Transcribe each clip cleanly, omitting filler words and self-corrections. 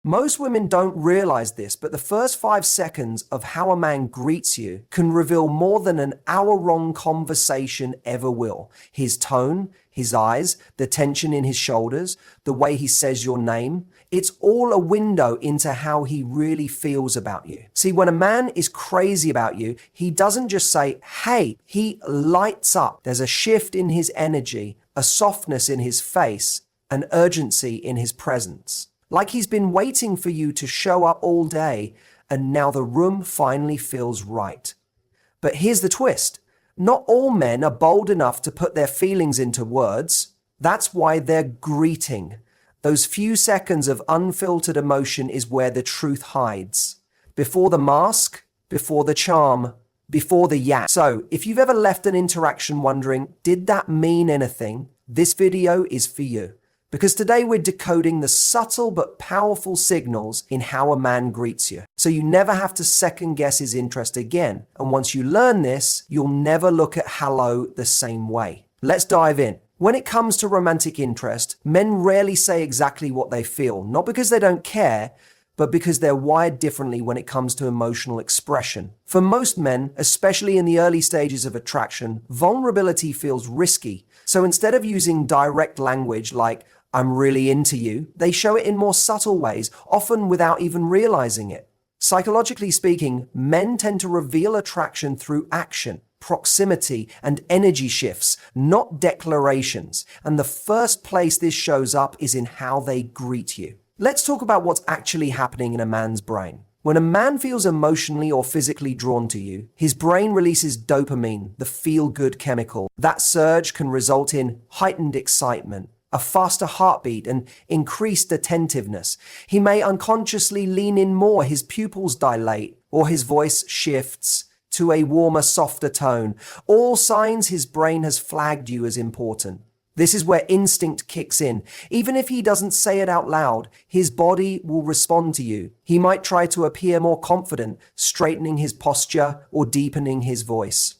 Most women don't realize this, but the first 5 seconds of how a man greets you can reveal more than an hour-long conversation ever will. His tone, his eyes, the tension in his shoulders, the way he says your name, it's all a window into how he really feels about you. See, when a man is crazy about you, he doesn't just say, hey, he lights up. There's a shift in his energy, a softness in his face, an urgency in his presence. Like he's been waiting for you to show up all day, and now the room finally feels right. But here's the twist. Not all men are bold enough to put their feelings into words. That's why they're greeting. Those few seconds of unfiltered emotion is where the truth hides. Before the mask, before the charm, before the yak. So, if you've ever left an interaction wondering, did that mean anything? This video is for you. Because today we're decoding the subtle but powerful signals in how a man greets you. So you never have to second guess his interest again. And once you learn this, you'll never look at hello the same way. Let's dive in. When it comes to romantic interest, men rarely say exactly what they feel, not because they don't care, but because they're wired differently when it comes to emotional expression. For most men, especially in the early stages of attraction, vulnerability feels risky. So instead of using direct language like, I'm really into you, they show it in more subtle ways, often without even realizing it. Psychologically speaking, men tend to reveal attraction through action, proximity, and energy shifts, not declarations. And the first place this shows up is in how they greet you. Let's talk about what's actually happening in a man's brain. When a man feels emotionally or physically drawn to you, his brain releases dopamine, the feel-good chemical. That surge can result in heightened excitement, a faster heartbeat, and increased attentiveness. He may unconsciously lean in more, his pupils dilate, or his voice shifts to a warmer, softer tone. All signs his brain has flagged you as important. This is where instinct kicks in. Even if he doesn't say it out loud, his body will respond to you. He might try to appear more confident, straightening his posture or deepening his voice.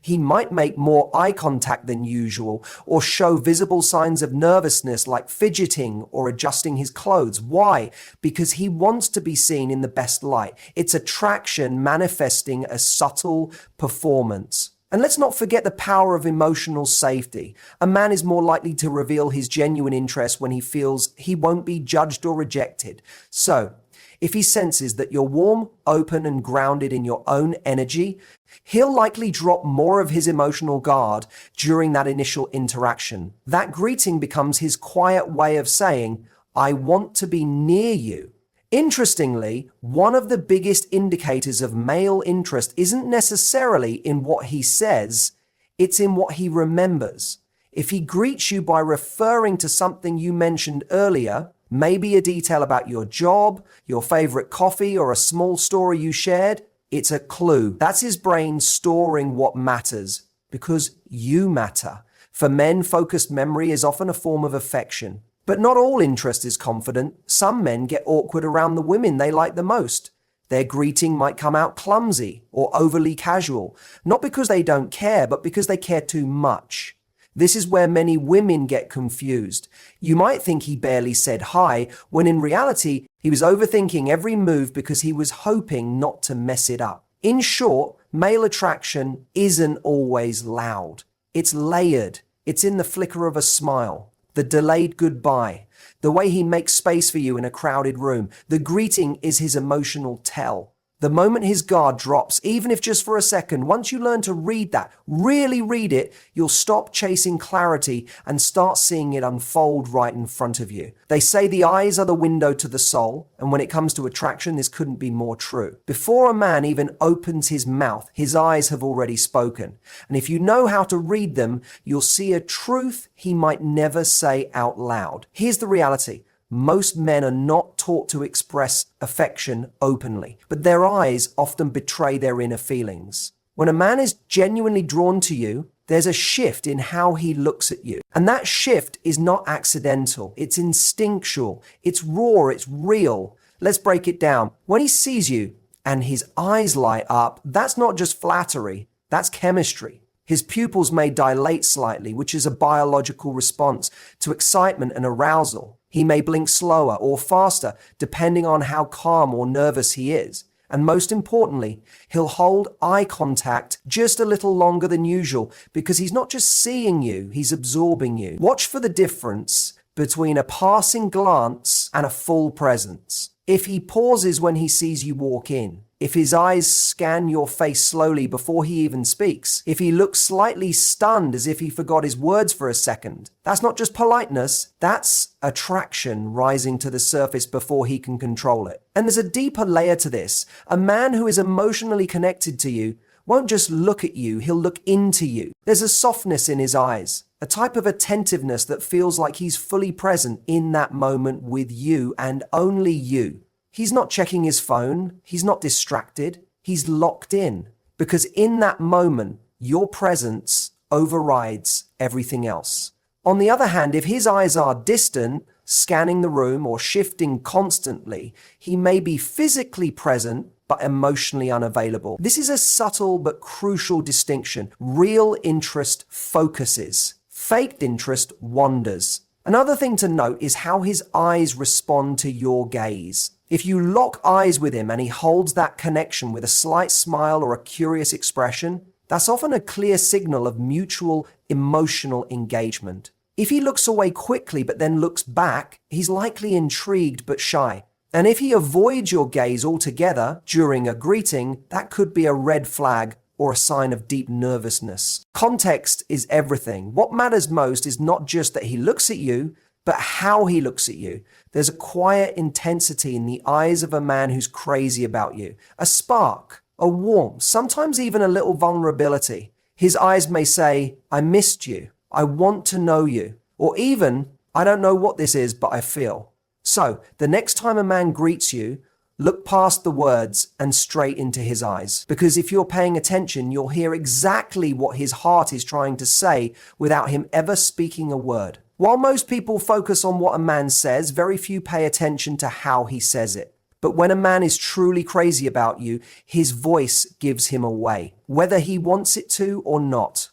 He might make more eye contact than usual or show visible signs of nervousness like fidgeting or adjusting his clothes. Why? Because he wants to be seen in the best light. It's attraction manifesting a subtle performance. And let's not forget the power of emotional safety. A man is more likely to reveal his genuine interest when he feels he won't be judged or rejected. So, if he senses that you're warm, open, and grounded in your own energy, he'll likely drop more of his emotional guard during that initial interaction. That greeting becomes his quiet way of saying, I want to be near you. Interestingly, one of the biggest indicators of male interest isn't necessarily in what he says, it's in what he remembers. If he greets you by referring to something you mentioned earlier, maybe a detail about your job, your favorite coffee, or a small story you shared, it's a clue. That's his brain storing what matters, because you matter. For men, focused memory is often a form of affection. But not all interest is confident. Some men get awkward around the women they like the most. Their greeting might come out clumsy or overly casual, not because they don't care, but because they care too much. This is where many women get confused. You might think he barely said hi, when in reality, he was overthinking every move because he was hoping not to mess it up. In short, male attraction isn't always loud. It's layered. It's in the flicker of a smile, the delayed goodbye, the way he makes space for you in a crowded room. The greeting is his emotional tell. The moment his guard drops, even if just for a second, once you learn to read that, really read it, you'll stop chasing clarity and start seeing it unfold right in front of you. They say the eyes are the window to the soul, and when it comes to attraction, this couldn't be more true. Before a man even opens his mouth, his eyes have already spoken. And if you know how to read them, you'll see a truth he might never say out loud. Here's the reality. Most men are not taught to express affection openly, but their eyes often betray their inner feelings. When a man is genuinely drawn to you, there's a shift in how he looks at you. And that shift is not accidental. It's instinctual. It's raw. It's real. Let's break it down. When he sees you and his eyes light up, that's not just flattery. That's chemistry. His pupils may dilate slightly, which is a biological response to excitement and arousal. He may blink slower or faster, depending on how calm or nervous he is. And most importantly, he'll hold eye contact just a little longer than usual because he's not just seeing you, he's absorbing you. Watch for the difference between a passing glance and a full presence. If he pauses when he sees you walk in, if his eyes scan your face slowly before he even speaks, if he looks slightly stunned as if he forgot his words for a second, that's not just politeness, that's attraction rising to the surface before he can control it. And there's a deeper layer to this. A man who is emotionally connected to you won't just look at you, he'll look into you. There's a softness in his eyes, a type of attentiveness that feels like he's fully present in that moment with you and only you. He's not checking his phone, he's not distracted, he's locked in. Because in that moment, your presence overrides everything else. On the other hand, if his eyes are distant, scanning the room or shifting constantly, he may be physically present, but emotionally unavailable. This is a subtle but crucial distinction. Real interest focuses. Faked interest wanders. Another thing to note is how his eyes respond to your gaze. If you lock eyes with him and he holds that connection with a slight smile or a curious expression, that's often a clear signal of mutual emotional engagement. If he looks away quickly but then looks back, he's likely intrigued but shy. And if he avoids your gaze altogether during a greeting, that could be a red flag or a sign of deep nervousness. Context is everything. What matters most is not just that he looks at you, but how he looks at you. There's a quiet intensity in the eyes of a man who's crazy about you. A spark, a warmth, sometimes even a little vulnerability. His eyes may say, I missed you. I want to know you. Or even, I don't know what this is, but I feel. So, the next time a man greets you, look past the words and straight into his eyes. Because if you're paying attention, you'll hear exactly what his heart is trying to say without him ever speaking a word. While most people focus on what a man says, very few pay attention to how he says it. But when a man is truly crazy about you, his voice gives him away, whether he wants it to or not.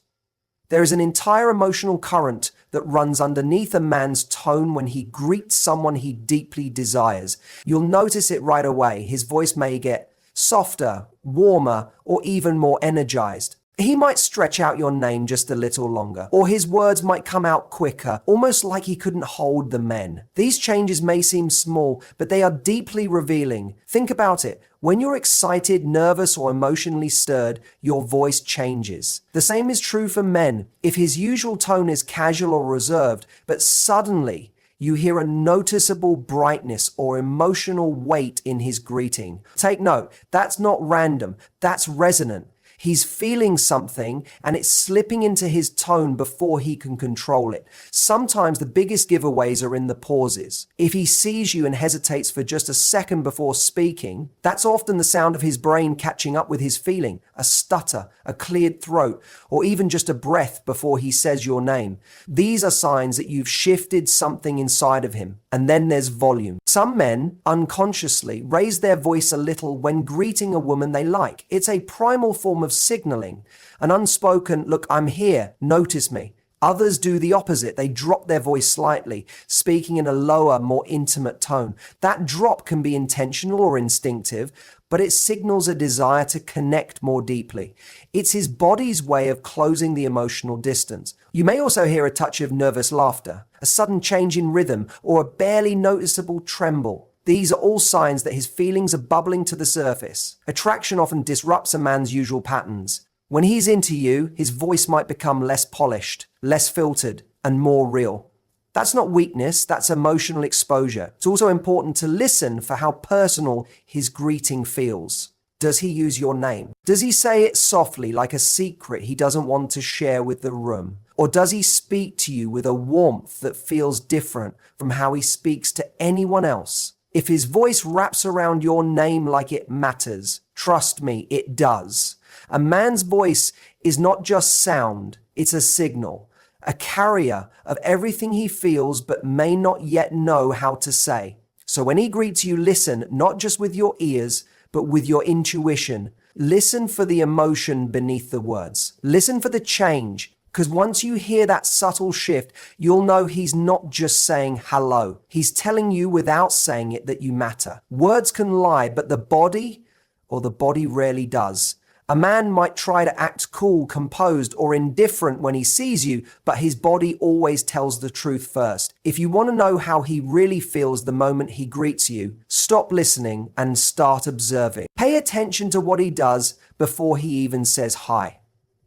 There is an entire emotional current that runs underneath a man's tone when he greets someone he deeply desires. You'll notice it right away. His voice may get softer, warmer, or even more energized. He might stretch out your name just a little longer, or his words might come out quicker, almost like he couldn't hold the men. These changes may seem small, but they are deeply revealing. Think about it. When you're excited, nervous, or emotionally stirred, your voice changes. The same is true for men. If his usual tone is casual or reserved, but suddenly you hear a noticeable brightness or emotional weight in his greeting. Take note, that's not random, that's resonant. He's feeling something and it's slipping into his tone before he can control it. Sometimes the biggest giveaways are in the pauses. If he sees you and hesitates for just a second before speaking, that's often the sound of his brain catching up with his feeling, a stutter, a cleared throat, or even just a breath before he says your name. These are signs that you've shifted something inside of him. And then there's volume. Some men, unconsciously, raise their voice a little when greeting a woman they like. It's a primal form of signaling, an unspoken, look, I'm here, notice me. Others do the opposite. They drop their voice slightly, speaking in a lower, more intimate tone. That drop can be intentional or instinctive, but it signals a desire to connect more deeply. It's his body's way of closing the emotional distance. You may also hear a touch of nervous laughter, a sudden change in rhythm, or a barely noticeable tremble. These are all signs that his feelings are bubbling to the surface. Attraction often disrupts a man's usual patterns. When he's into you, his voice might become less polished, less filtered, and more real. That's not weakness, that's emotional exposure. It's also important to listen for how personal his greeting feels. Does he use your name? Does he say it softly, like a secret he doesn't want to share with the room? Or does he speak to you with a warmth that feels different from how he speaks to anyone else? If his voice wraps around your name like it matters, trust me, it does. A man's voice is not just sound, it's a signal, a carrier of everything he feels but may not yet know how to say. So when he greets you, listen, not just with your ears, but with your intuition. Listen for the emotion beneath the words. Listen for the change. Because once you hear that subtle shift, you'll know he's not just saying hello. He's telling you without saying it that you matter. Words can lie, but the body rarely does. A man might try to act cool, composed, or indifferent when he sees you, but his body always tells the truth first. If you want to know how he really feels the moment he greets you, stop listening and start observing. Pay attention to what he does before he even says hi.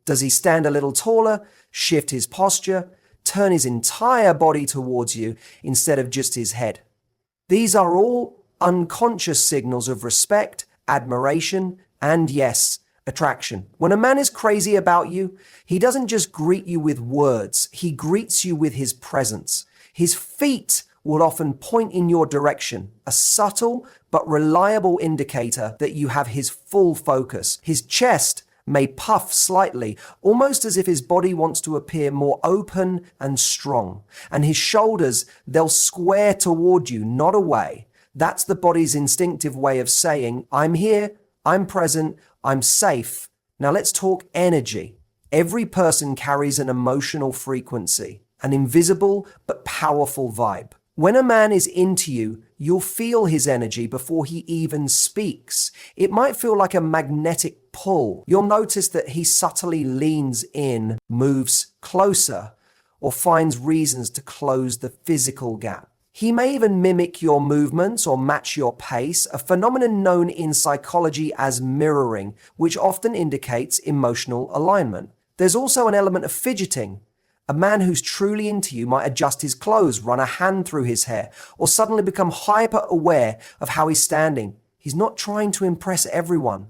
Does he stand a little taller, shift his posture, turn his entire body towards you instead of just his head? These are all unconscious signals of respect, admiration, and yes, attraction. When a man is crazy about you, he doesn't just greet you with words, he greets you with his presence. His feet will often point in your direction, a subtle but reliable indicator that you have his full focus. His chest may puff slightly, almost as if his body wants to appear more open and strong. And his shoulders, they'll square toward you, not away. That's the body's instinctive way of saying, I'm here, I'm present, I'm safe. Now let's talk energy. Every person carries an emotional frequency, an invisible but powerful vibe. When a man is into you, you'll feel his energy before he even speaks. It might feel like a magnetic pull. You'll notice that he subtly leans in, moves closer, or finds reasons to close the physical gap. He may even mimic your movements or match your pace, a phenomenon known in psychology as mirroring, which often indicates emotional alignment. There's also an element of fidgeting. A man who's truly into you might adjust his clothes, run a hand through his hair, or suddenly become hyper aware of how he's standing. He's not trying to impress everyone,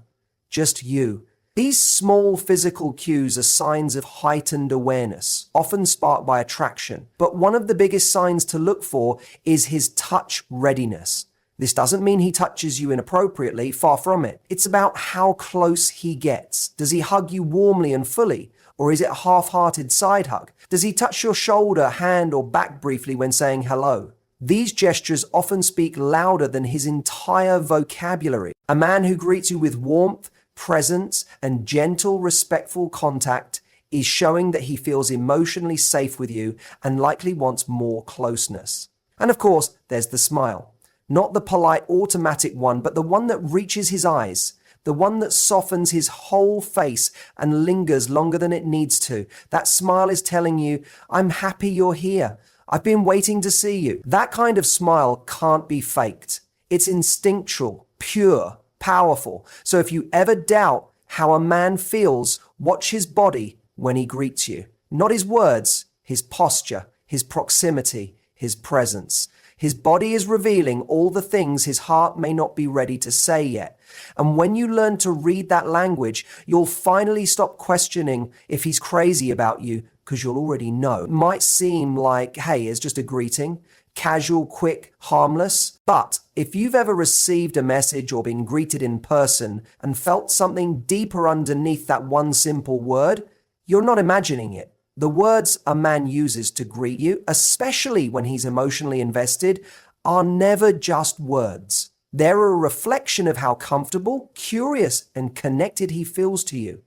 just you. These small physical cues are signs of heightened awareness, often sparked by attraction. But one of the biggest signs to look for is his touch readiness. This doesn't mean he touches you inappropriately, far from it. It's about how close he gets. Does he hug you warmly and fully? Or is it a half-hearted side hug? Does he touch your shoulder, hand, or back briefly when saying hello? These gestures often speak louder than his entire vocabulary. A man who greets you with warmth, presence, and gentle, respectful contact is showing that he feels emotionally safe with you and likely wants more closeness. And of course, there's the smile. Not the polite, automatic one, but the one that reaches his eyes, the one that softens his whole face and lingers longer than it needs to. That smile is telling you, I'm happy you're here. I've been waiting to see you. That kind of smile can't be faked. It's instinctual, pure, powerful. So if you ever doubt how a man feels, watch his body when he greets you. Not his words, his posture, his proximity, his presence. His body is revealing all the things his heart may not be ready to say yet. And when you learn to read that language, you'll finally stop questioning if he's crazy about you, because you'll already know. It might seem like, hey, it's just a greeting. Casual, quick, harmless. But if you've ever received a message or been greeted in person and felt something deeper underneath that one simple word, you're not imagining it. The words a man uses to greet you, especially when he's emotionally invested, are never just words. They're a reflection of how comfortable, curious, and connected he feels to you.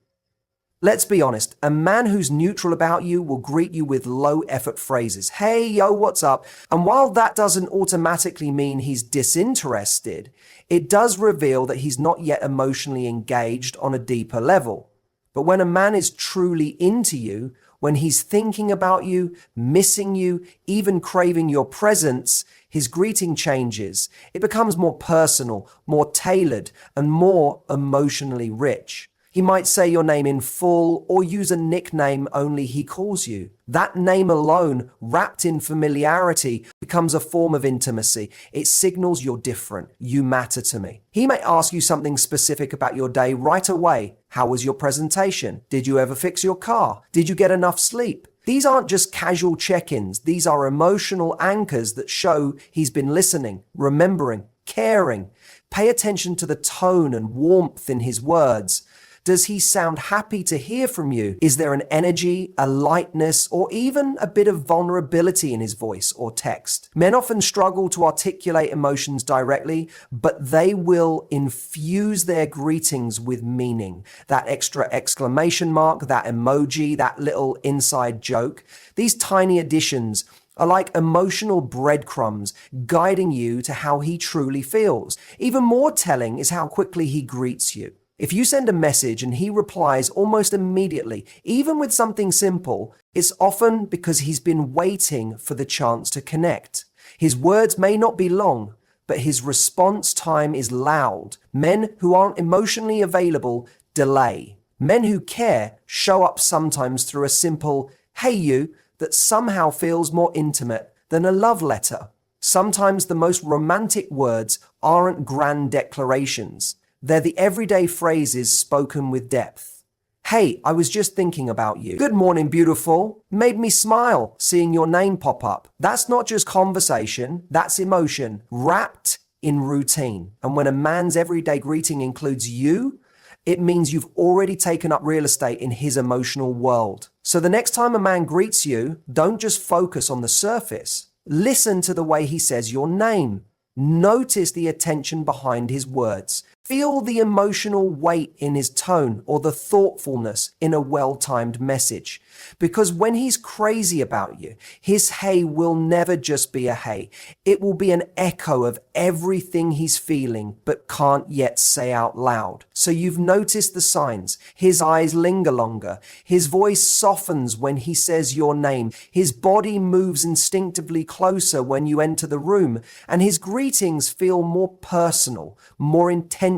Let's be honest, a man who's neutral about you will greet you with low-effort phrases. Hey, yo, what's up? And while that doesn't automatically mean he's disinterested, it does reveal that he's not yet emotionally engaged on a deeper level. But when a man is truly into you, when he's thinking about you, missing you, even craving your presence, his greeting changes. It becomes more personal, more tailored, and more emotionally rich. He might say your name in full or use a nickname only he calls you. That name alone, wrapped in familiarity, becomes a form of intimacy. It signals you're different. You matter to me. He may ask you something specific about your day right away. How was your presentation? Did you ever fix your car? Did you get enough sleep? These aren't just casual check-ins. These are emotional anchors that show he's been listening, remembering, caring. Pay attention to the tone and warmth in his words. Does he sound happy to hear from you? Is there an energy, a lightness, or even a bit of vulnerability in his voice or text? Men often struggle to articulate emotions directly, but they will infuse their greetings with meaning. That extra exclamation mark, that emoji, that little inside joke. These tiny additions are like emotional breadcrumbs guiding you to how he truly feels. Even more telling is how quickly he greets you. If you send a message and he replies almost immediately, even with something simple, it's often because he's been waiting for the chance to connect. His words may not be long, but his response time is loud. Men who aren't emotionally available delay. Men who care show up sometimes through a simple, "Hey you," that somehow feels more intimate than a love letter. Sometimes the most romantic words aren't grand declarations. They're the everyday phrases spoken with depth. "Hey, I was just thinking about you. Good morning, beautiful. Made me smile seeing your name pop up." That's not just conversation, that's emotion, wrapped in routine. And when a man's everyday greeting includes you, it means you've already taken up real estate in his emotional world. So the next time a man greets you, don't just focus on the surface. Listen to the way he says your name. Notice the attention behind his words. Feel the emotional weight in his tone or the thoughtfulness in a well-timed message. Because when he's crazy about you, his hey will never just be a hey. It will be an echo of everything he's feeling but can't yet say out loud. So you've noticed the signs. His eyes linger longer. His voice softens when he says your name. His body moves instinctively closer when you enter the room. And his greetings feel more personal, more intentional,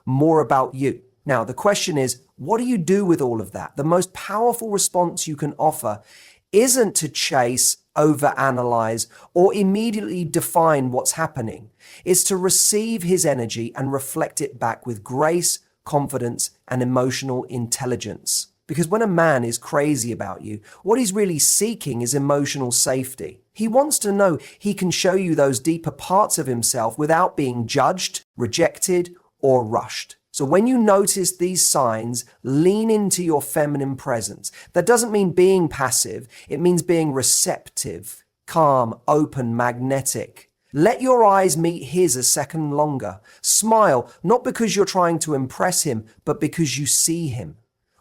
more about you. Now, the question is, what do you do with all of that? The most powerful response you can offer isn't to chase, overanalyze, or immediately define what's happening. It's to receive his energy and reflect it back with grace, confidence, and emotional intelligence. Because when a man is crazy about you, what he's really seeking is emotional safety. He wants to know he can show you those deeper parts of himself without being judged, rejected, or rushed. So when you notice these signs, lean into your feminine presence. That doesn't mean being passive. It means being receptive, calm, open, magnetic. Let your eyes meet his a second longer. Smile, not because you're trying to impress him, but because you see him.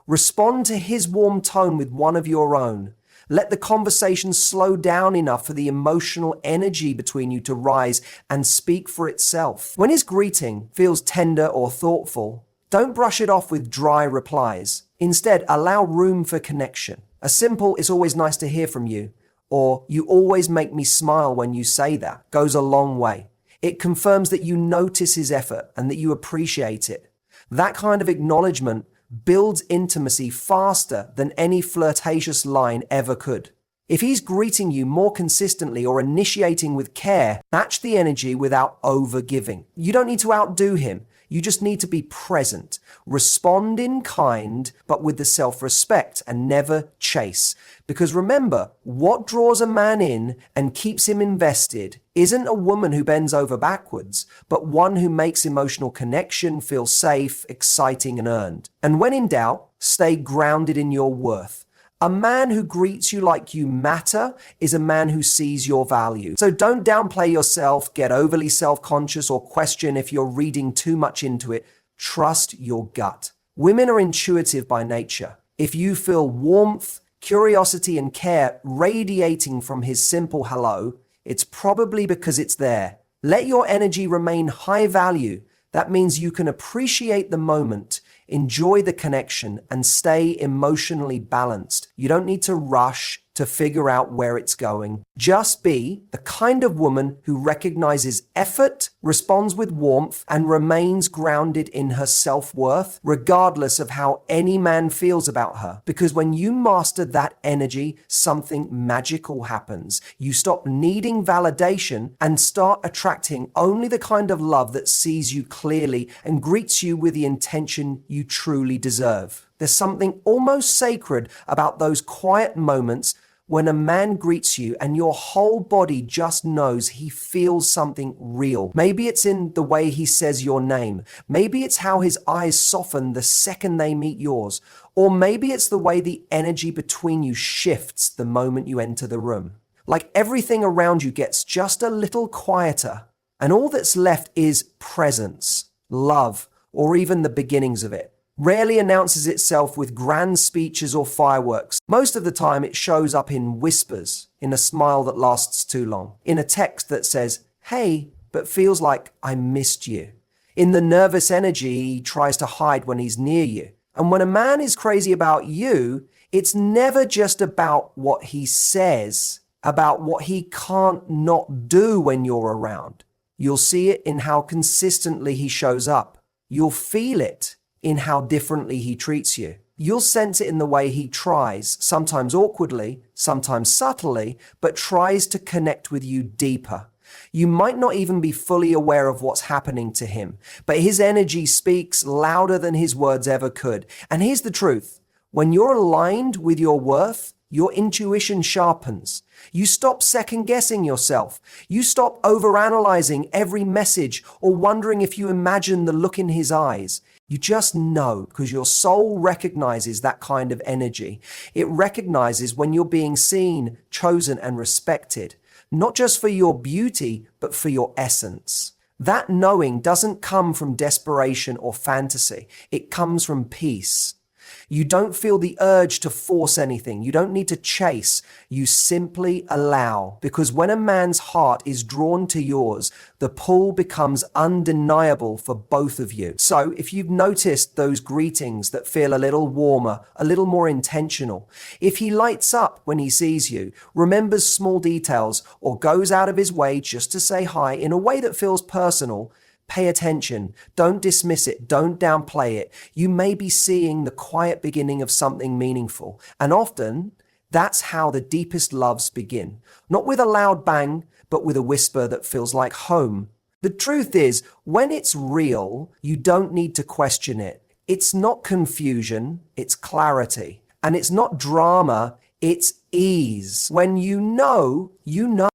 Respond to his warm tone with one of your own. Let the conversation slow down enough for the emotional energy between you to rise and speak for itself. When his greeting feels tender or thoughtful, don't brush it off with dry replies. Instead, allow room for connection. A simple "it's always nice to hear from you," or "you always make me smile when you say that," goes a long way. It confirms that you notice his effort and that you appreciate it. That kind of acknowledgement builds intimacy faster than any flirtatious line ever could. If he's greeting you more consistently or initiating with care, match the energy without over-giving. You don't need to outdo him. You just need to be present. Respond in kind, but with the self-respect, and never chase. Because remember, what draws a man in and keeps him invested isn't a woman who bends over backwards, but one who makes emotional connection feel safe, exciting, and earned. And when in doubt, stay grounded in your worth. A man who greets you like you matter is a man who sees your value. So don't downplay yourself, get overly self-conscious, or question if you're reading too much into it. Trust your gut. Women are intuitive by nature. If you feel warmth, curiosity, and care radiating from his simple hello, it's probably because it's there. Let your energy remain high value. That means you can appreciate the moment, enjoy the connection, and stay emotionally balanced. You don't need to rush to figure out where it's going. Just be the kind of woman who recognizes effort, responds with warmth, and remains grounded in her self-worth, regardless of how any man feels about her. Because when you master that energy, something magical happens. You stop needing validation and start attracting only the kind of love that sees you clearly and greets you with the intention you truly deserve. There's something almost sacred about those quiet moments When a man greets you and your whole body just knows he feels something real. Maybe it's in the way he says your name. Maybe it's how his eyes soften the second they meet yours. Or maybe it's the way the energy between you shifts the moment you enter the room. Like everything around you gets just a little quieter, and all that's left is presence, love, or even the beginnings of it. Rarely announces itself with grand speeches or fireworks. Most of the time it shows up in whispers, in a smile that lasts too long, in a text that says, "Hey," but feels like "I missed you," in the nervous energy he tries to hide when he's near you. And when a man is crazy about you, it's never just about what he says, about what he can't not do when you're around. You'll see it in how consistently he shows up. You'll feel it in how differently he treats you. You'll sense it in the way he tries, sometimes awkwardly, sometimes subtly, but tries to connect with you deeper. You might not even be fully aware of what's happening to him, but his energy speaks louder than his words ever could. And here's the truth. When you're aligned with your worth, your intuition sharpens. You stop second-guessing yourself. You stop overanalyzing every message or wondering if you imagine the look in his eyes. You just know because your soul recognizes that kind of energy. It recognizes when you're being seen, chosen, and respected, not just for your beauty, but for your essence. That knowing doesn't come from desperation or fantasy. It comes from peace. You don't feel the urge to force anything. You don't need to chase. You simply allow. Because when a man's heart is drawn to yours, the pull becomes undeniable for both of you. So if you've noticed those greetings that feel a little warmer, a little more intentional, if he lights up when he sees you, remembers small details, or goes out of his way just to say hi in a way that feels personal, pay attention. Don't dismiss it. Don't downplay it. You may be seeing the quiet beginning of something meaningful. And often, that's how the deepest loves begin. Not with a loud bang, but with a whisper that feels like home. The truth is, when it's real, you don't need to question it. It's not confusion, it's clarity. And it's not drama, it's ease. When you know, you know.